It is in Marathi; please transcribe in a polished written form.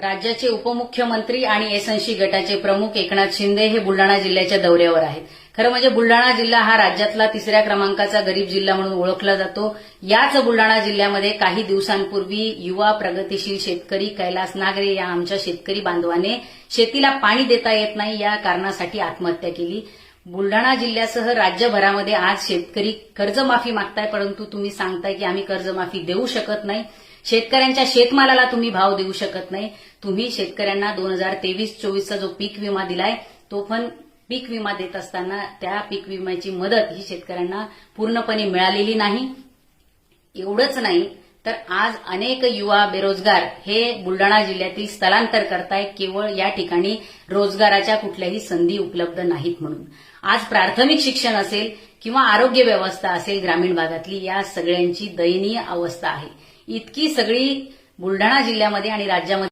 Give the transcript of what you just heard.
राज्याचे उपमुख्यमंत्री आणि एसएनसी गटाचे प्रमुख एकनाथ शिंदे हे बुलडाणा जिल्ह्याच्या दौऱ्यावर आहेत. खरं म्हणजे बुलडाणा जिल्हा हा राज्यातला 3ऱ्या क्रमांकाचा गरीब जिल्हा म्हणून ओळखला जातो. याच बुलडाणा जिल्ह्यामध्ये काही दिवसांपूर्वी युवा प्रगतिशील शेतकरी कैलास नागरे या आमच्या शेतकरी बांधवाने शेतीला पाणी देता येत नाही या कारणासाठी आत्महत्या केली. बुलडाणा जिल्ह्यासह राज्यभरामध्ये आज शेतकरी कर्जमाफी मागताय, परंतु तुम्ही सांगताय की आम्ही कर्जमाफी देऊ शकत नाही. शेतकऱ्यांच्या शेतमालाला तुम्ही भाव देऊ शकत नाही. तुम्ही शेतकऱ्यांना 2023-24चा जो पीक विमा दिलाय तो पण पीक विमा देत असताना त्या पीक विम्याची मदत ही शेतकऱ्यांना पूर्णपणे मिळालेली नाही. एवढंच नाही तर आज अनेक युवा बेरोजगार हे बुलडाणा जिल्ह्यातील स्थलांतर करतायत, केवळ या ठिकाणी रोजगाराच्या कुठल्याही संधी उपलब्ध नाहीत म्हणून. आज प्राथमिक शिक्षण असेल किंवा आरोग्य व्यवस्था असेल ग्रामीण भागातली, या सगळ्यांची दयनीय अवस्था आहे. इतकी सगळी बुलडाणा जिल्ह्यामध्ये आणि राज्यामध्ये